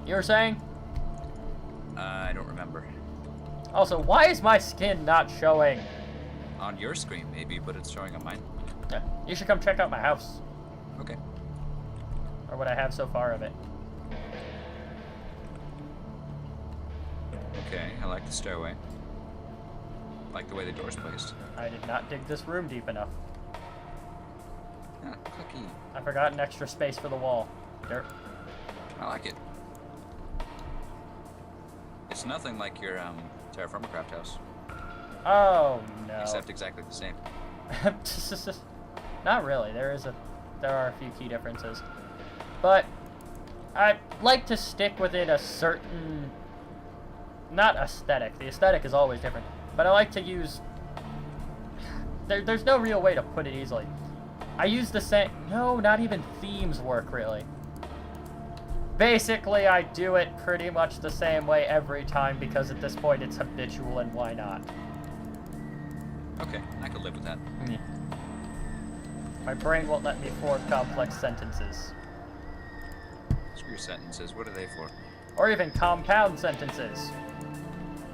You were saying? I don't remember. Also, why is my skin not showing? On your screen, maybe, but it's showing on mine. Yeah, you should come check out my house. Okay. Or what I have so far of it. Okay, I like the stairway. Like the way the door's placed. I did not dig this room deep enough. Ah, clicky. I forgot an extra space for the wall. There. I like it. It's nothing like your Terraforma Craft house, Oh no. except exactly the same. Not really. There are a few key differences, but I like to stick within a certain, not aesthetic. The aesthetic is always different, but I like to use. There's no real way to put it easily. I use the same. No, not even themes work really. Basically, I do it pretty much the same way every time because at this point it's habitual, and why not? Okay, I could live with that. My brain won't let me form complex sentences. Screw sentences, what are they for? Or even compound sentences.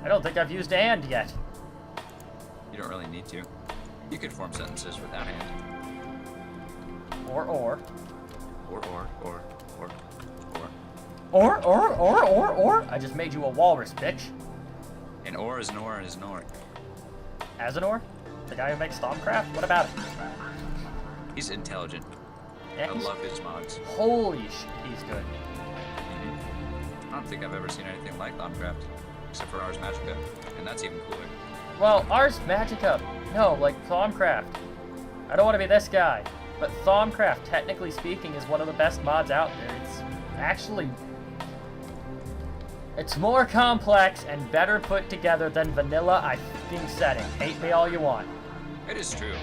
I don't think I've used and yet. You don't really need to. You could form sentences without and. Or. Or. Or. I just made you a walrus, bitch. An or is an or is an or. Azenor? The guy who makes Stormcraft? What about him? He's intelligent. Yeah, I love his mods. Holy shit, he's good. I don't think I've ever seen anything like Thaumcraft, except for Ars Magica, and that's even cooler. Well, Ars Magica. No, like Thaumcraft. I don't want to be this guy, but Thaumcraft, technically speaking, is one of the best mods out there. It's actually... It's more complex and better put together than vanilla, I fucking said it. Hate me all you want. It is true.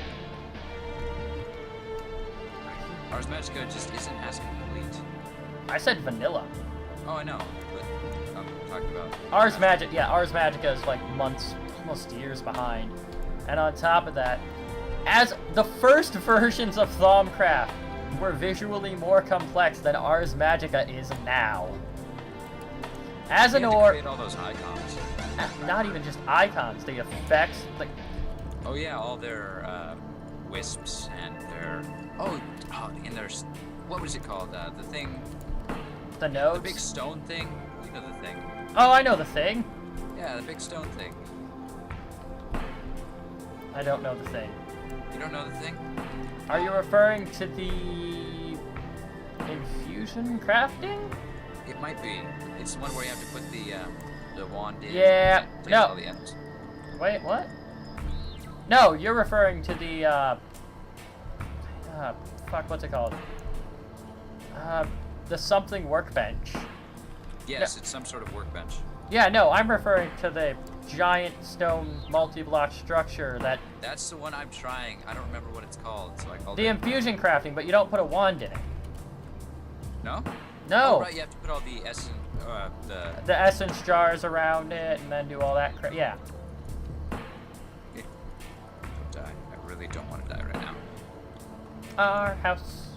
Ars Magica just isn't as complete. I said vanilla. Oh, I know, but I'm talking about... Ars Magica is like months, almost years behind. And on top of that, as the first versions of Thaumcraft were visually more complex than Ars Magica is now. Azenor, create all those icons. not even just icons, the effects, like... Oh yeah, all their wisps and their... and there's... What was it called? The thing... The nodes? The big stone thing? You know the thing. Oh, I know the thing. Yeah, the big stone thing. I don't know the thing. You don't know the thing? Are you referring to the... infusion crafting? It might be. It's one where you have to put the wand in. Yeah, to no. all the ends. Wait, what? No, you're referring to the, fuck, what's it called? The something workbench. Yes, it's some sort of workbench. Yeah, no, I'm referring to the giant stone multi-block structure that... That's the one I'm trying. I don't remember what it's called, so I called The it... infusion crafting, but you don't put a wand in it. No? No! Oh, right, you have to put all the essence... The essence jars around it, and then do all that crap. Yeah. Don't die. I really don't want to die right now. Our house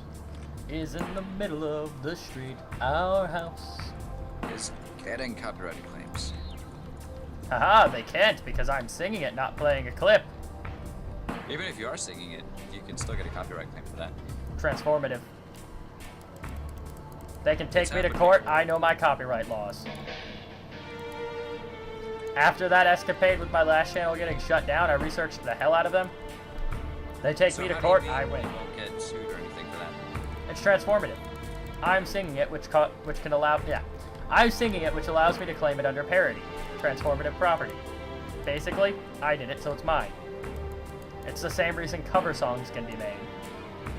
is in the middle of the street. Our house. Is getting copyright claims. Haha, they can't because I'm singing it, not playing a clip. Even if you are singing it, you can still get a copyright claim for that. Transformative. They can take me to court, I know my copyright laws. After that escapade with my last channel getting shut down, I researched the hell out of them. They take me to court, I win. You won't get sued or anything for that. It's transformative. I'm singing it, which can allow... Yeah. I'm singing it, which allows me to claim it under parody. Transformative property. Basically, I did it, so it's mine. It's the same reason cover songs can be made.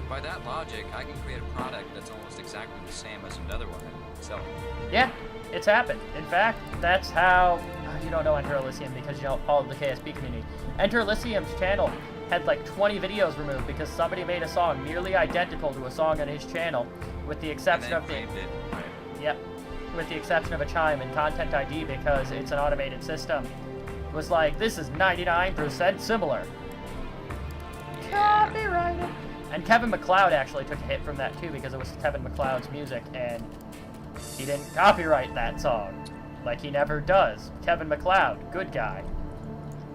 By that logic, I can create a product that's almost exactly the same as another one and sell it. Yeah, it's happened. In fact, that's how... You don't know Enter Elysium because you don't follow the KSP community. Enter Elysium's channel had like 20 videos removed because somebody made a song nearly identical to a song on his channel, with the exception of the... Right. Yep. With the exception of a chime and Content ID because it's an automated system. It was like, this is 99% similar. Copyrighted. And Kevin MacLeod actually took a hit from that too because it was Kevin MacLeod's music, and He didn't copyright that song. Like he never does. Kevin MacLeod, good guy.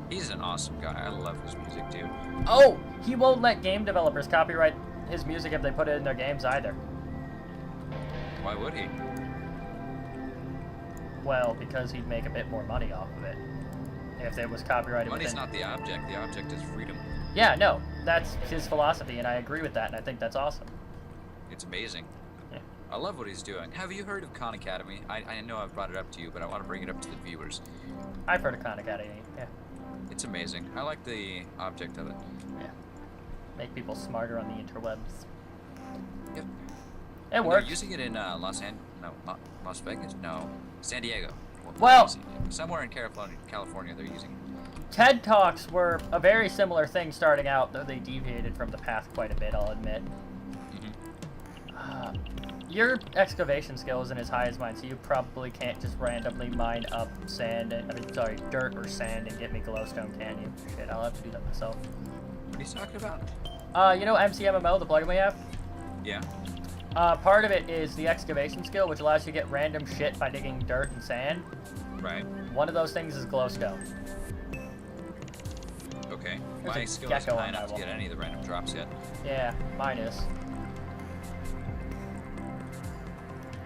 He's an awesome guy. I love his music too. Oh, he won't let game developers copyright his music if they put it in their games either. Why would he? Well, because he'd make a bit more money off of it if it was copyrighted. Money's not the object. The object is freedom. Yeah, no, that's his philosophy, and I agree with that, and I think that's awesome. It's amazing. Yeah. I love what he's doing. Have you heard of Khan Academy? I know I've brought it up to you, but I want to bring it up to the viewers. I've heard of Khan Academy, yeah. It's amazing. I like the object of it. Yeah. Make people smarter on the interwebs. Yep. It works. They're using it in Las Vegas? No. San Diego. Well, somewhere in California they're using it. TED Talks were a very similar thing starting out, though they deviated from the path quite a bit, I'll admit. Your excavation skill isn't as high as mine, so you probably can't just randomly mine up dirt or sand and get me glowstone, can you? Shit, I'll have to do that myself. What are you talking about? You know MCMMO, the plugin we have? Yeah. Part of it is the excavation skill, which allows you to get random shit by digging dirt and sand. Right. One of those things is glowstone. Okay. There's My a skill gecko isn't high on enough my to get wall. any of the random drops yet. Yeah, mine is.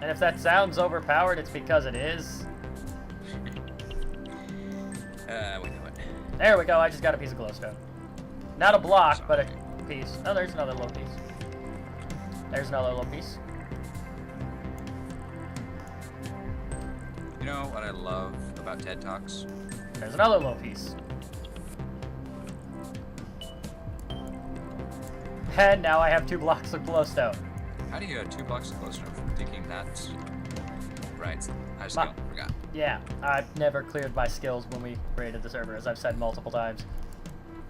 And if that sounds overpowered, it's because it is. We know it. There we go, I just got a piece of glowstone. Not a block, Sorry. but a piece. Oh, there's another little piece. There's another little piece. You know what I love about TED Talks? There's another little piece. And now I have 2 blocks of glowstone. How do you have 2 blocks of glowstone from thinking that's right? I just forgot. Yeah, I've never cleared my skills when we created the server, as I've said multiple times.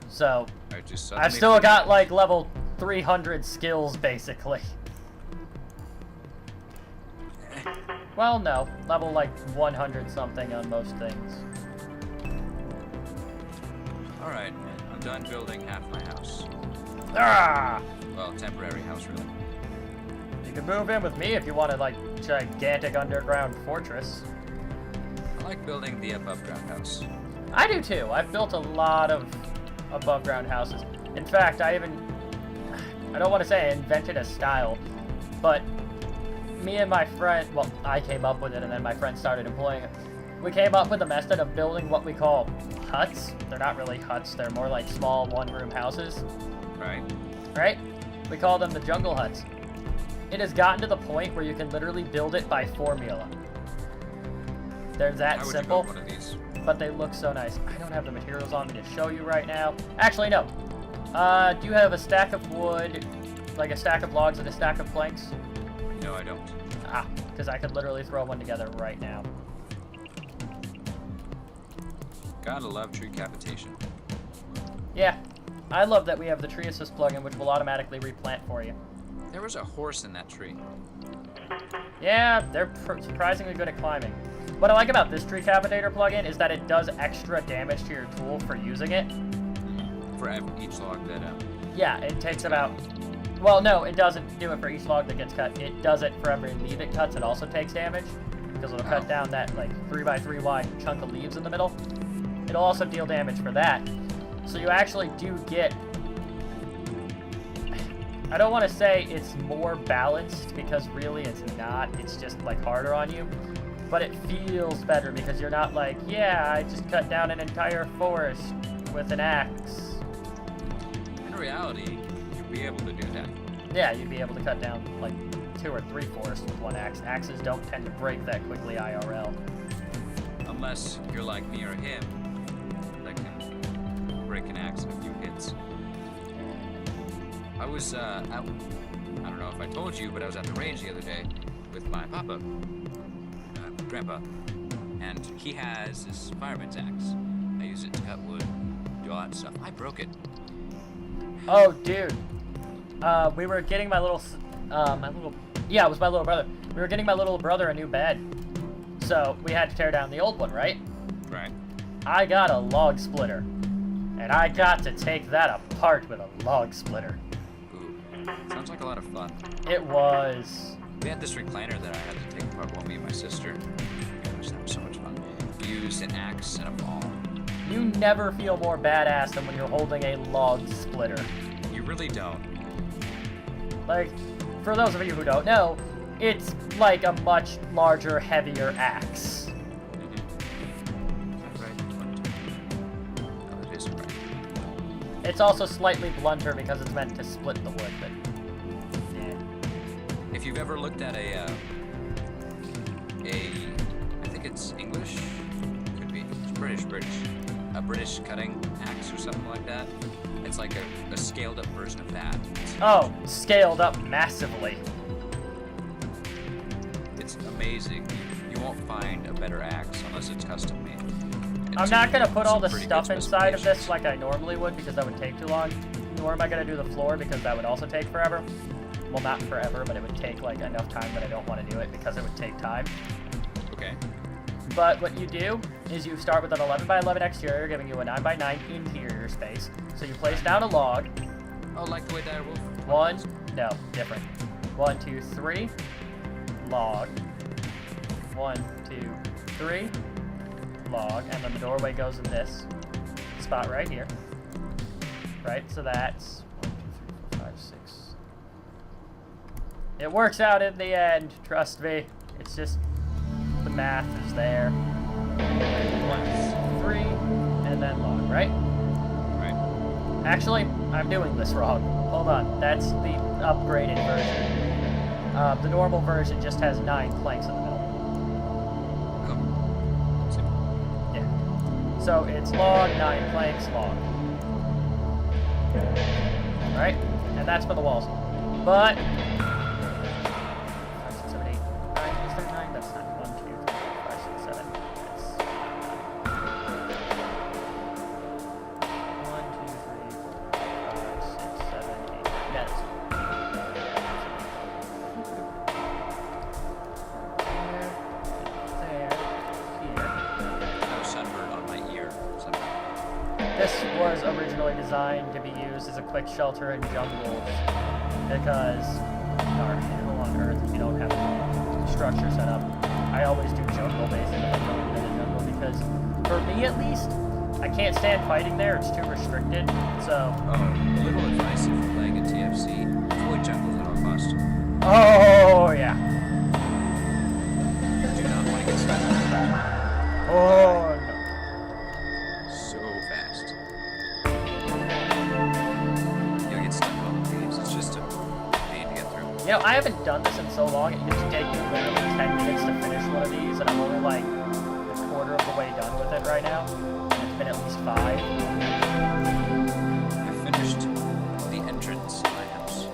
So, I just I've suddenly still got forgot. like level 300 skills, basically. Well, no, level like 100 something on most things. Alright, I'm done building half my house. Ah! Well, temporary house, really. You can move in with me if you want a like gigantic underground fortress. I like building the above ground house. I do too. I've built a lot of above ground houses. In fact, I don't want to say I invented a style, but me and my friend, well, I came up with it and then my friend started employing it. We came up with a method of building what we call huts. They're not really huts, they're more like small one-room houses, Right? right? We call them the jungle huts. It has gotten to the point where you can literally build it by formula. They're that How would simple. you build one of these? But they look so nice. I don't have the materials on me to show you right now. Actually, no. Do you have a stack of wood, like a stack of logs and a stack of planks? No, I don't. Ah, because I could literally throw one together right now. Gotta love tree capitation. Yeah, I love that we have the tree assist plugin, which will automatically replant for you. There was a horse in that tree. Yeah, they're surprisingly good at climbing. What I like about this tree capitator plugin is that it does extra damage to your tool for using it. For each log that Yeah, it takes about... Well, no, it doesn't do it for each log that gets cut. It does it for every leaf it cuts. It also takes damage, because it'll cut down that, like, 3x3 wide chunk of leaves in the middle. It'll also deal damage for that. So you actually do get... I don't want to say it's more balanced, because really it's not. It's just, like, harder on you. But it feels better, because you're not like, yeah, I just cut down an entire forest with an axe. in reality, you'd be able to do that. Yeah, you'd be able to cut down like 2 or 3 forests with one axe. Axes don't tend to break that quickly IRL. Unless you're like me or him, that can break an axe in a few hits. I was, I don't know if I told you, but I was at the range the other day with my papa, grandpa, and he has this fireman's axe. I use it to cut wood, do all that stuff. I broke it. Oh, dude. We were getting my little, yeah, it was my little brother. We were getting my little brother a new bed. So we had to tear down the old one, right? Right. I got a log splitter. And I got to take that apart with a log splitter. Ooh. Sounds like a lot of fun. It was. We had this recliner that I had to take apart while me and my sister. Gosh, that was so much fun. We used an axe and a ball. You never feel more badass than when you're holding a log splitter. You really don't. Like, for those of you who don't know, it's like a much larger, heavier axe. Is that right? Oh, that is right. It's also slightly blunter because it's meant to split the wood, but yeah. If you've ever looked at I think it's English, could be, it's British, a British cutting axe or something like that. It's like a scaled up version of that. Oh, scaled up massively. It's amazing. You won't find a better axe unless it's custom made. I'm not gonna put all the pretty stuff good inside of this specifications. like I normally would because that would take too long. Nor am I gonna do the floor because that would also take forever. Well, not forever, but it would take like enough time that I don't want to do it because it would take time. Okay. But what you do is you start with an 11 by 11 exterior, giving you a 9 by 9 interior space. So you place down a log. Oh, like the way that wolf. One, no, different. 1, 2, 3, log. 1, 2, 3, log, and then the doorway goes in this spot right here. Right, so that's 1, 2, 3, 4, 5, 6. It works out in the end, trust me. It's just the math is there. 1, 3, and then log, right? Right. Actually, I'm doing this wrong. Hold on, that's the upgraded version. The normal version just has 9 planks in the middle. Oh. Simple. Yeah. So it's log, 9 planks, log. Right? And that's for the walls. But 5, 6, 7, 8, 9. Is there 9? That's not 1, 2, 3, 4, 5, 6, 7. That's 1, 2, 3, 4, 5, 6, 7, 8. Yeah, that's there, here. No sunburn on my ear. Sunburn. This was originally designed to be used as a quick shelter in jungles because anywhere on Earth, if you don't have a structure set up, I always do jungle bases if I'm going into the jungle because, for me at least, I can't stand fighting there. It's too restricted. So. Oh, a little advice if you're playing at TFC: avoid jungles at all costs. Oh yeah. Do not want to get stuck. Oh no. So fast. You'll get stuck on the thieves. It's just a pain to get through. You know, I haven't done this in so long. It used to take me literally 10 minutes to finish one of these, and I'm only like a quarter of the way done with it right now. It's been at least 5. I finished the entrance to my house.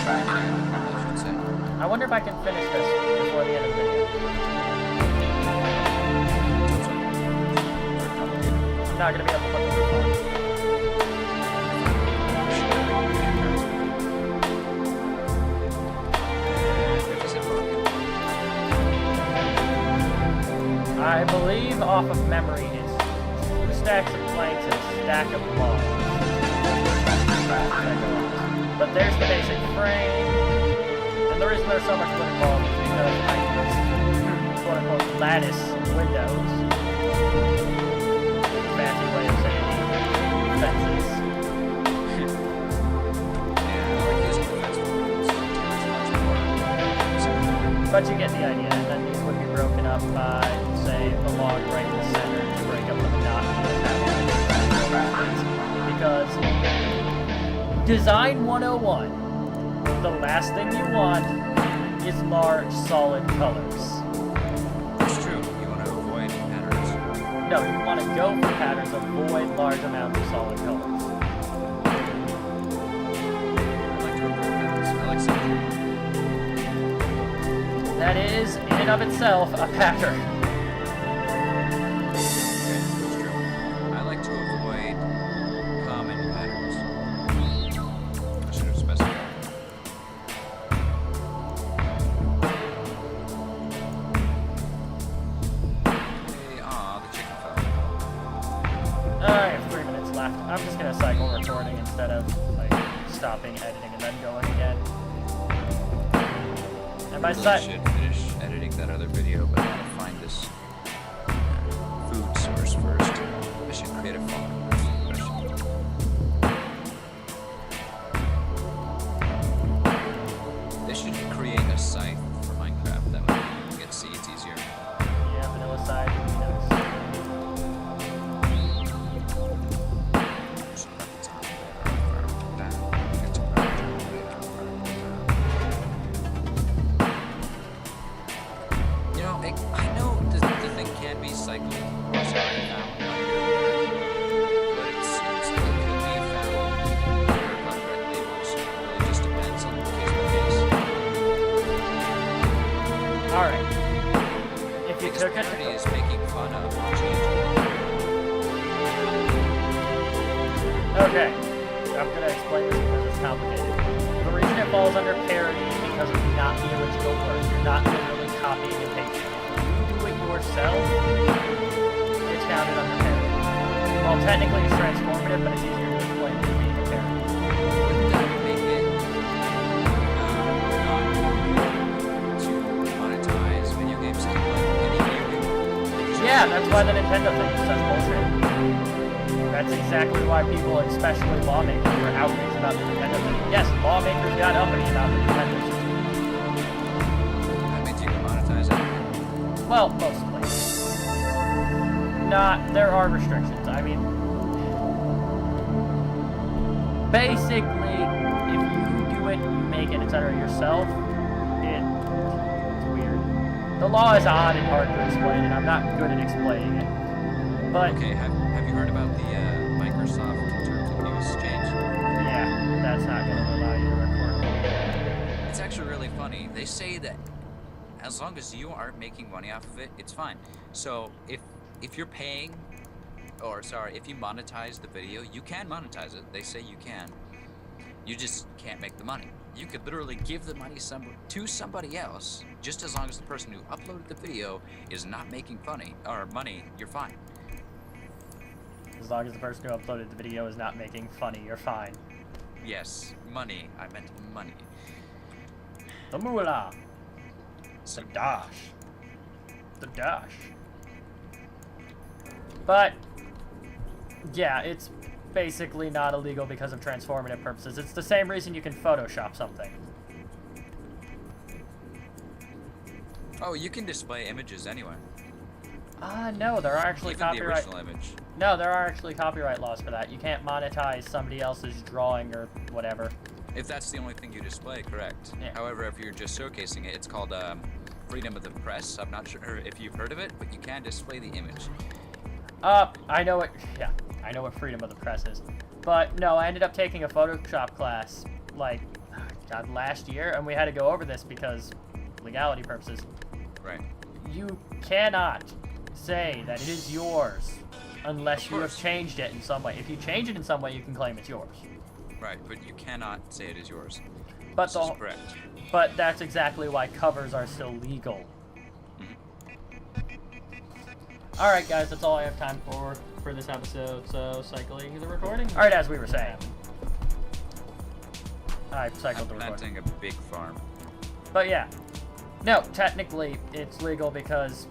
I should say. I wonder if I can finish this before the end of the video. I'm not going to be able to put the roof on. I believe off of memory it's 2 stacks of planks and a stack of logs. But there's the basic frame. And the reason there's so much wood involved is because I use quote-unquote lattice windows. Fancy way of saying fences. Yeah, I like using the fence windows. It's much more. But you get the idea, and then these would be broken up by, say, the log right in the center to break up the monotony of having because Design 101, the last thing you want is large, solid colors. It's true. You want to avoid patterns. No, you want to go for patterns, avoid large amounts of solid colors. I like to avoid patterns. I like symmetry. That is, in and of itself, a pattern. Okay, that's true. I like to avoid common patterns. I should have specified. Hey, aw, the chicken fell. I have 3 minutes left. I'm just gonna cycle recording instead of like stopping editing and then going again. And by I should finish editing that other video, but I gotta find this food source first. I should create a farm. They should create a site for Minecraft that way you can get seeds easier. Yeah, vanilla side would be nice. You know, I know the thing can be cycled. Sorry, now. But it seems like it could be found by red labels. It really just depends on case by case. Alright. If you Because took it parody is making fun of change. Okay, I'm gonna explain this because it's complicated. The reason it falls under parody is because it's not the original work. You're not literally copying and pasting. If you do it yourself, it's counted under parody. Well, technically it's transformative, but it's easier to explain than being a parody. Would that make it not to monetize video games to any video game? Yeah, that's why the Nintendo thing is such bullshit. That's exactly why people, especially lawmakers, were outraged about the Nintendo thing. Yes, lawmakers got uppity about the Nintendo system. That means you can monetize it. Well, mostly. There are restrictions. I mean, basically, if you do it, you make it, etc. yourself, it's weird. The law is odd and hard to explain, and I'm not good at explaining it. But Okay, have you heard about the Microsoft terms of use change? yeah, that's not going to allow you to record. It's actually really funny. They say that as long as you aren't making money off of it, it's fine. So if you're paying, or sorry, if you monetize the video, you can monetize it. They say you can. You just can't make the money. You could literally give the money to somebody else, just as long as the person who uploaded the video is not making money, you're fine. As long as the person who uploaded the video is not making funny, you're fine. Yes, money. I meant money. The moolah. So The dash. The dash. But, yeah, it's basically not illegal because of transformative purposes. It's the same reason you can Photoshop something. Oh, you can display images anyway. No, there are actually Even the copyright... original image. No, there are actually copyright laws for that. You can't monetize somebody else's drawing or whatever. If that's the only thing you display, correct. Yeah. However, if you're just showcasing it, it's called freedom of the press. I'm not sure if you've heard of it, but you can display the image. I know what... Yeah, I know what freedom of the press is. But, no, I ended up taking a Photoshop class, like, God, last year, and we had to go over this because legality purposes. Right. You cannot say that it is yours unless Of you have course. changed it in some way. If you change it in some way, you can claim it's yours. Right, but you cannot say it is yours. But This is correct. But that's exactly why covers are still legal. Alright guys, that's all I have time for this episode, so cycling the recording. Alright, as we were saying. I cycled the I'm recording. planting a big farm. But yeah. No, technically it's legal because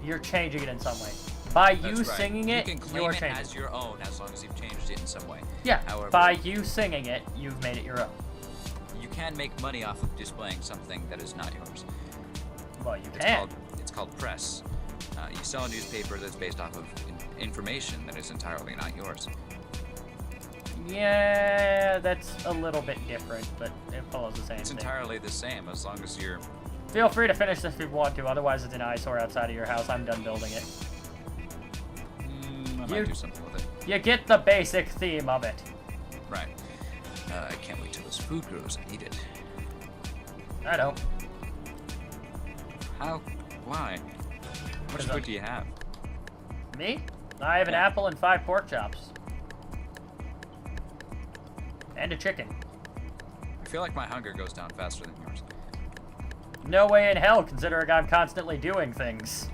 you're changing it in some way. By you That's right. singing it, you can claim you're it changing as your own as long as you've changed it in some way. Yeah, However, by you singing it, you've made it your own. you can make money off of displaying something that is not yours. Well, you It's can. called press. You sell a newspaper that's based off of information that is entirely not yours. Yeah, that's a little bit different, but it follows the same It's thing. entirely the same as long as you're... Feel free to finish this if you want to, otherwise it's an eyesore outside of your house. I'm done building it. I might do something with it. You get the basic theme of it. Right. I can't wait till this food grows. I need it. I don't. How? Why? How much food do you have? Me? I have an Yeah. apple and 5 pork chops. And a chicken. I feel like my hunger goes down faster than yours. No way in hell, considering I'm constantly doing things.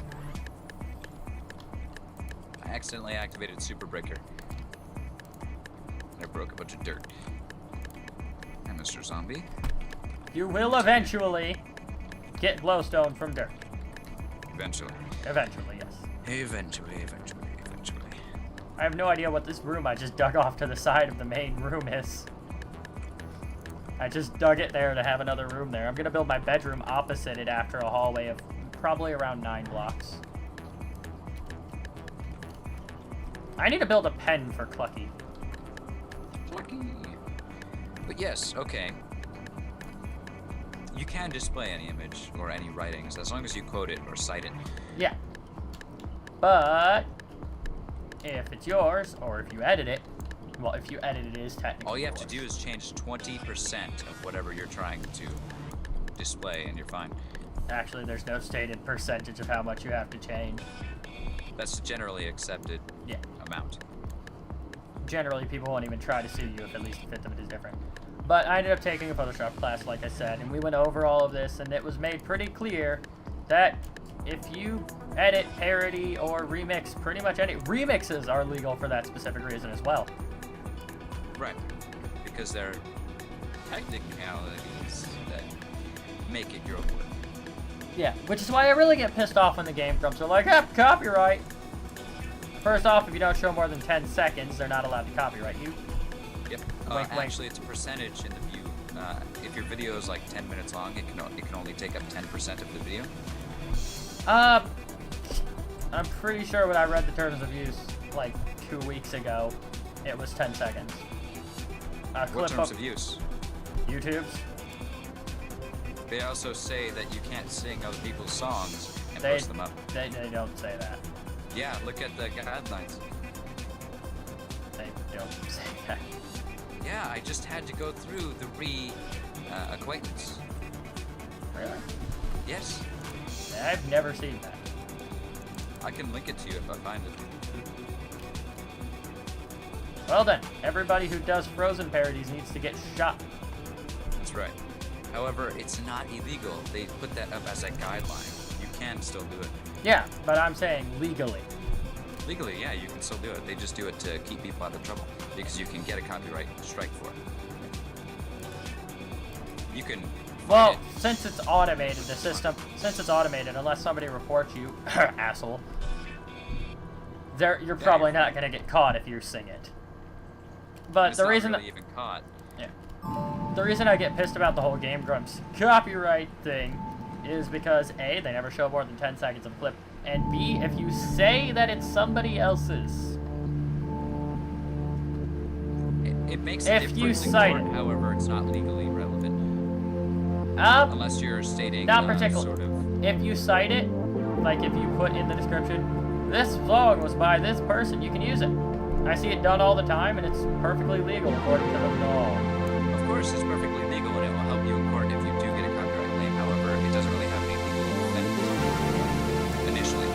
I accidentally activated Super Breaker. I broke a bunch of dirt. Hi, Mr. Zombie. You will eventually get glowstone from dirt. Eventually. Eventually, yes. Eventually. I have no idea what this room I just dug off to the side of the main room is. I just dug it there to have another room there. I'm gonna build my bedroom opposite it after a hallway of probably around 9 blocks. I need to build a pen for Clucky. But yes, okay. You can display any image or any writings as long as you quote it or cite it. Yeah. But if it's yours, or if you edit it, well, if you edit it, it is technically All you have to yours. do is change 20% of whatever you're trying to display, and you're fine. Actually, there's no stated percentage of how much you have to change. That's generally accepted Yeah. amount. Generally, people won't even try to sue you if at least the fifth of it is different. But I ended up taking a Photoshop class, like I said, and we went over all of this, and it was made pretty clear that if you edit, parody, or remix pretty much any... Remixes are legal for that specific reason as well. Right. Because there are technicalities that make it your work. Yeah, which is why I really get pissed off when the game comes. They're like, ah, copyright. First off, if you don't show more than 10 seconds, they're not allowed to copyright you. Yep. Wink, wink. Actually, it's a percentage in the view. If your video is like 10 minutes long, it can only take up 10% of the video. I'm pretty sure when I read the terms of use like 2 weeks ago, it was 10 seconds. What terms of use? YouTube's. They also say that you can't sing other people's songs and They, post them up. they don't say that. Yeah, look at the guidelines. They don't say that. Yeah, I just had to go through the acquaintance. Really? Yes, I've never seen that. I can link it to you if I find it. Well then, everybody who does Frozen parodies needs to get shot. That's right. However, it's not illegal. They put that up as a guideline. You can still do it. Yeah, but I'm saying legally. Legally, yeah, you can still do it. They just do it to keep people out of trouble because you can get a copyright strike for it. You can. Well, find it. since it's automated, the system, since it's automated, unless somebody reports you, asshole, you're probably not going to get caught if you sing it. But It's the not reason really even caught. the reason I get pissed about the whole Game Grumps copyright thing is because A, they never show more than 10 seconds of clip, and B, if you say that it's somebody else's, It makes a If difference you in cite court, it. however, it's not legally relevant unless you're stating not particularly. sort of. If you cite it, like if you put in the description, this song was by this person, you can use it. I see it done all the time, and it's perfectly legal according to the law. Of course, it's perfectly legal and it will help you in court if you do get a copyright claim. However, it doesn't really have any legal effect initially.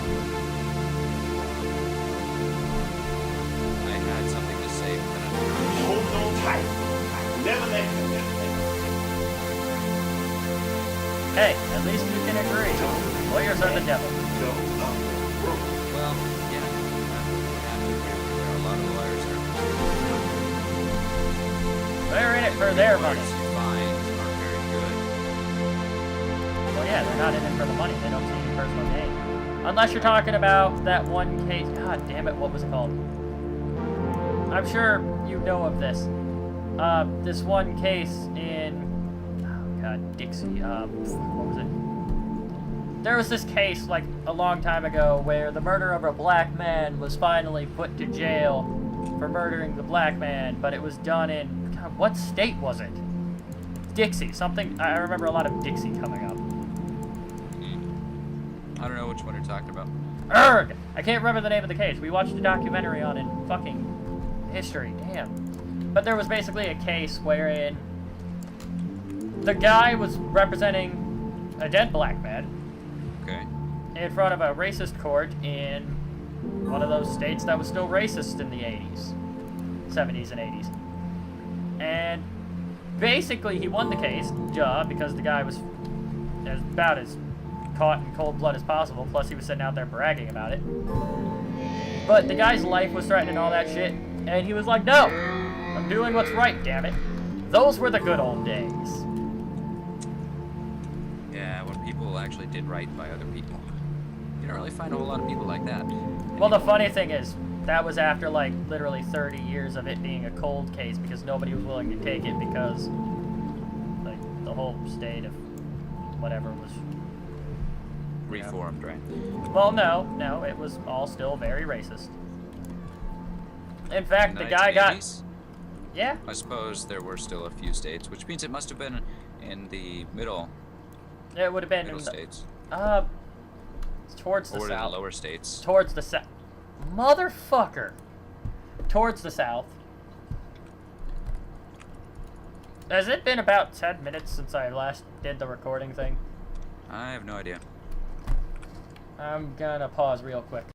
I had something to say, but then I Hold on tight. Never let them get Hey, at least we can agree. Lawyers are the devil. Well, yeah, I have to agree. There are a lot of lawyers that They're in it for their money. lawyers you find are very good. Well, yeah, they're not in it for the money. They don't see any personal gain. Unless you're talking about that one case. God damn it, what was it called? I'm sure you know of this. This one case in... Oh, God, Dixie. What was it? There was this case, like, a long time ago where the murder of a black man was finally put to jail for murdering the black man, but it was done in... God, what state was it? Dixie. Something... I remember a lot of Dixie coming up. I don't know which one you're talking about. Erg! I can't remember the name of the case. We watched a documentary on it in fucking history. Damn. But there was basically a case wherein the guy was representing a dead black man Okay. in front of a racist court in one of those states that was still racist in the 80s, 70s and 80s. And basically he won the case, because the guy was about as caught in cold blood as possible, plus he was sitting out there bragging about it. But the guy's life was threatened and all that shit, and he was like, no, I'm doing what's right, damn it. Those were the good old days. Yeah, when people actually did right by other people. You don't really find a whole lot of people like that. Well, the funny thing is, that was after, like, literally 30 years of it being a cold case because nobody was willing to take it because, like, the whole state of whatever was... Reformed, right? Well, no, it was all still very racist. In fact, the In guy got... 1980s? Yeah, I suppose there were still a few states, which means it must have been in the middle it would have been in the, states. towards the Or in the south. lower states. Towards the south. Motherfucker! Towards the south. Has it been about 10 minutes since I last did the recording thing? I have no idea. I'm gonna pause real quick.